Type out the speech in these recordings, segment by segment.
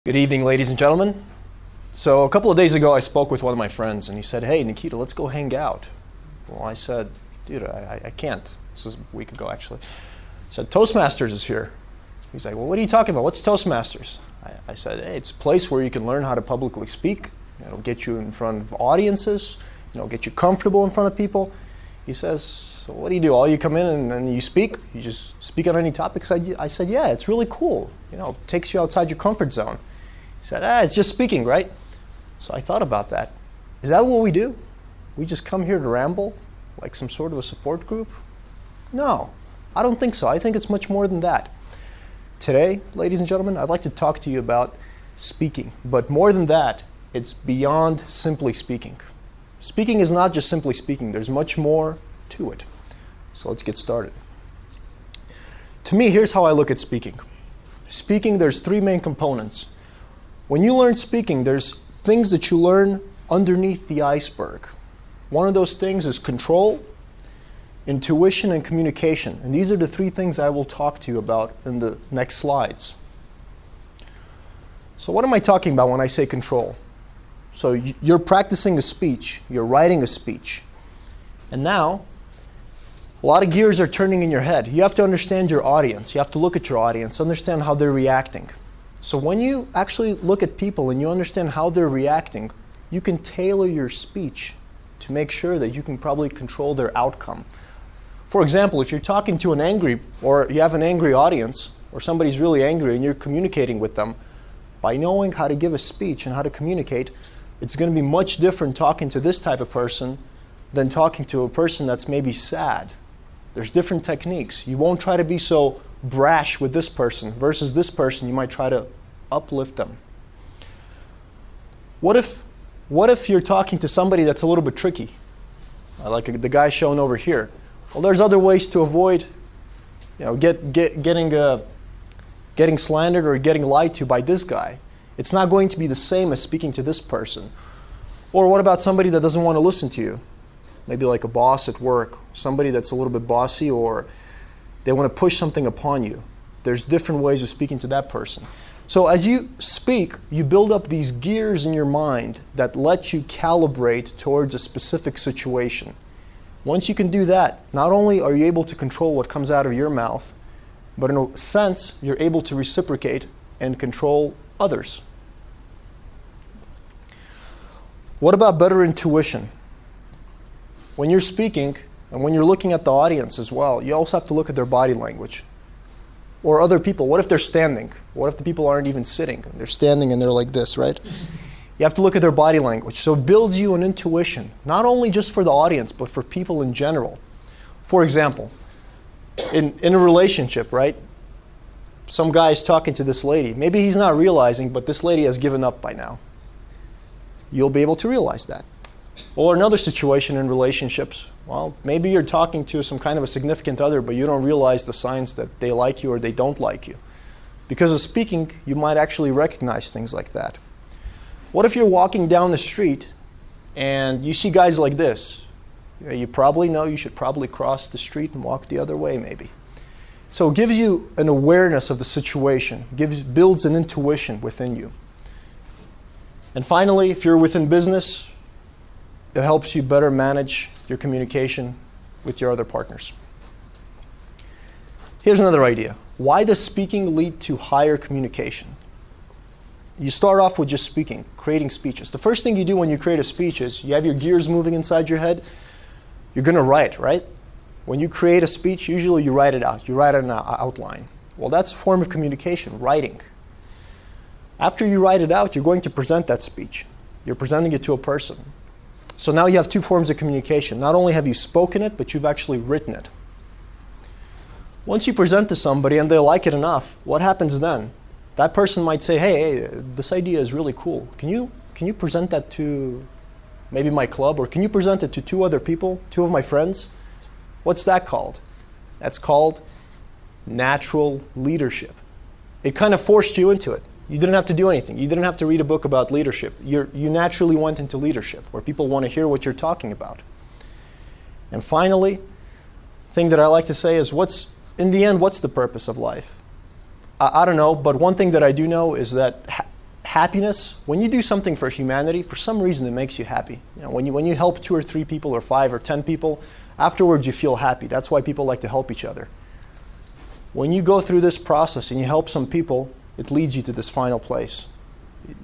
Good evening, ladies and gentlemen. So a couple of days ago, I spoke with one of my friends, and he said, "Hey, Nikita, let's go hang out." Well, I said, "Dude, I can't." This was a week ago, actually. I said, "Toastmasters is here." He's like, "Well, what are you talking about? What's Toastmasters?" I said, "Hey, it's a place where you can learn how to publicly speak. It'll get you in front of audiences, get you comfortable in front of people." He says, "So what do you do? All you come in and you speak? You just speak on any topics?" I said, "Yeah, it's really cool. It takes you outside your comfort zone." He said, "It's just speaking, right?" So I thought about that. Is that what we do? We just come here to ramble, like some sort of a support group? No, I don't think so. I think it's much more than that. Today, ladies and gentlemen, I'd like to talk to you about speaking. But more than that, it's beyond simply speaking. Speaking is not just simply speaking. There's much more to it. So let's get started. To me, here's how I look at speaking. Speaking, there's three main components. When you learn speaking, there's things that you learn underneath the iceberg. One of those things is control, intuition, and communication. And these are the three things I will talk to you about in the next slides. So what am I talking about when I say control? So you're practicing a speech, you're writing a speech, and now a lot of gears are turning in your head. You have to understand your audience. You have to look at your audience, understand how they're reacting. So when you actually look at people and you understand how they're reacting, you can tailor your speech to make sure that you can probably control their outcome. For example, if you're talking to an angry, or you have an angry audience, or somebody's really angry and you're communicating with them, by knowing how to give a speech and how to communicate, it's going to be much different talking to this type of person than talking to a person that's maybe sad. There's different techniques. You won't try to be so brash with this person versus this person. You might try to uplift them. What if you're talking to somebody that's a little bit tricky, like the guy shown over here? Well, there's other ways to avoid getting slandered or getting lied to by this guy. It's not going to be the same as speaking to this person. Or what about somebody that doesn't want to listen to you? Maybe like a boss at work, somebody that's a little bit bossy, or they want to push something upon you. There's different ways of speaking to that person. So as you speak, you build up these gears in your mind that let you calibrate towards a specific situation. Once you can do that, not only are you able to control what comes out of your mouth, but in a sense, you're able to reciprocate and control others. What about better intuition? When you're speaking, and when you're looking at the audience as well, you also have to look at their body language. Or other people. What if they're standing? What if the people aren't even sitting? They're standing and they're like this, right? You have to look at their body language. So it builds you an intuition, not only just for the audience, but for people in general. For example, in a relationship, right? Some guy's talking to this lady. Maybe he's not realizing, but this lady has given up by now. You'll be able to realize that. Or another situation in relationships. Well, maybe you're talking to some kind of a significant other, but you don't realize the signs that they like you or they don't like you. Because of speaking, you might actually recognize things like that. What if you're walking down the street and you see guys like this? You probably know you should probably cross the street and walk the other way, maybe. So it gives you an awareness of the situation, builds an intuition within you. And finally, if you're within business, it helps you better manage your communication with your other partners. Here's another idea. Why does speaking lead to higher communication? You start off with just speaking, creating speeches. The first thing you do when you create a speech is you have your gears moving inside your head. You're going to write, right? When you create a speech, usually you write it out. You write an outline. Well, that's a form of communication, writing. After you write it out, you're going to present that speech. You're presenting it to a person. So now you have two forms of communication. Not only have you spoken it, but you've actually written it. Once you present to somebody and they like it enough, what happens then? That person might say, hey, this idea is really cool. Can you present that to maybe my club? Or can you present it to two other people, two of my friends? What's that called? That's called natural leadership. It kind of forced you into it. You didn't have to do anything. You didn't have to read a book about leadership. You naturally went into leadership, where people want to hear what you're talking about. And finally, the thing that I like to say is, in the end, what's the purpose of life? I don't know, but one thing that I do know is that happiness, when you do something for humanity, for some reason it makes you happy. When you help 2 or 3 people or 5 or 10 people, afterwards you feel happy. That's why people like to help each other. When you go through this process and you help some people, it leads you to this final place.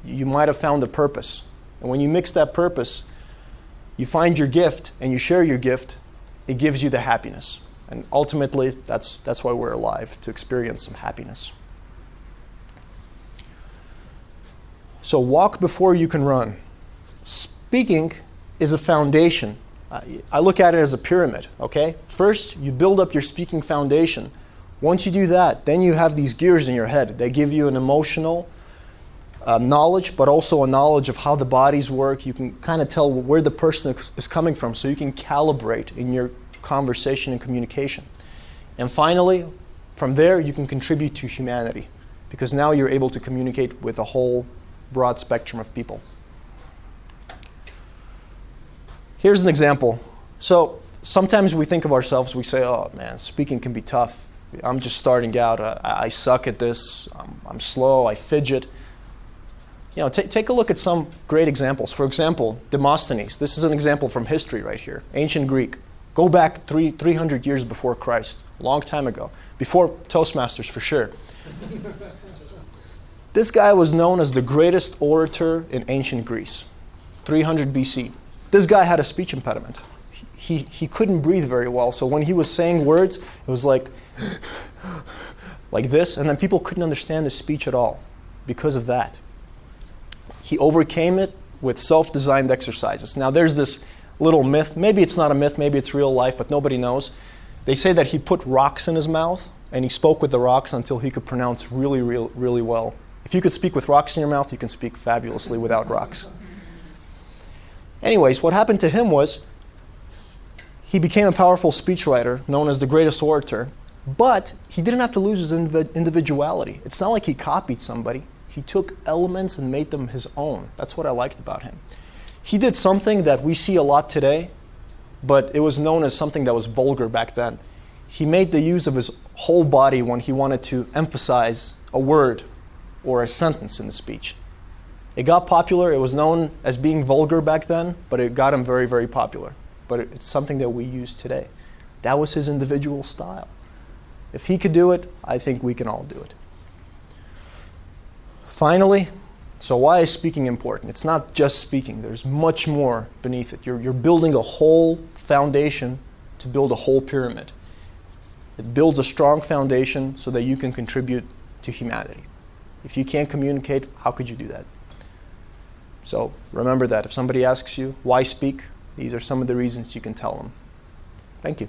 You might have found a purpose. And when you mix that purpose, you find your gift and you share your gift, it gives you the happiness. And ultimately, that's why we're alive, to experience some happiness. So walk before you can run. Speaking is a foundation. I look at it as a pyramid, okay? First, you build up your speaking foundation. Once you do that, then you have these gears in your head. They give you an emotional knowledge, but also a knowledge of how the bodies work. You can kind of tell where the person is coming from, so you can calibrate in your conversation and communication. And finally, from there, you can contribute to humanity, because now you're able to communicate with a whole broad spectrum of people. Here's an example. So sometimes we think of ourselves, we say, oh man, speaking can be tough. I'm just starting out. I suck at this. I'm slow. I fidget. Take a look at some great examples. For example, Demosthenes. This is an example from history right here. Ancient Greek. Go back 300 years before Christ. A long time ago. Before Toastmasters, for sure. This guy was known as the greatest orator in ancient Greece. 300 BC. This guy had a speech impediment. He couldn't breathe very well, so when he was saying words, it was like this, and then people couldn't understand his speech at all because of that. He overcame it with self-designed exercises. Now there's this little myth, maybe it's not a myth, maybe it's real life, but nobody knows. They say that he put rocks in his mouth, and he spoke with the rocks until he could pronounce really well. If you could speak with rocks in your mouth, you can speak fabulously without rocks. Anyways, what happened to him was he became a powerful speechwriter, known as the greatest orator, but he didn't have to lose his individuality. It's not like he copied somebody. He took elements and made them his own. That's what I liked about him. He did something that we see a lot today, but it was known as something that was vulgar back then. He made the use of his whole body when he wanted to emphasize a word or a sentence in the speech. It got popular. It was known as being vulgar back then, but it got him very, very popular. But it's something that we use today. That was his individual style. If he could do it, I think we can all do it. Finally, so why is speaking important? It's not just speaking. There's much more beneath it. You're building a whole foundation to build a whole pyramid. It builds a strong foundation so that you can contribute to humanity. If you can't communicate, how could you do that? So remember that. If somebody asks you, why speak? These are some of the reasons you can tell them. Thank you.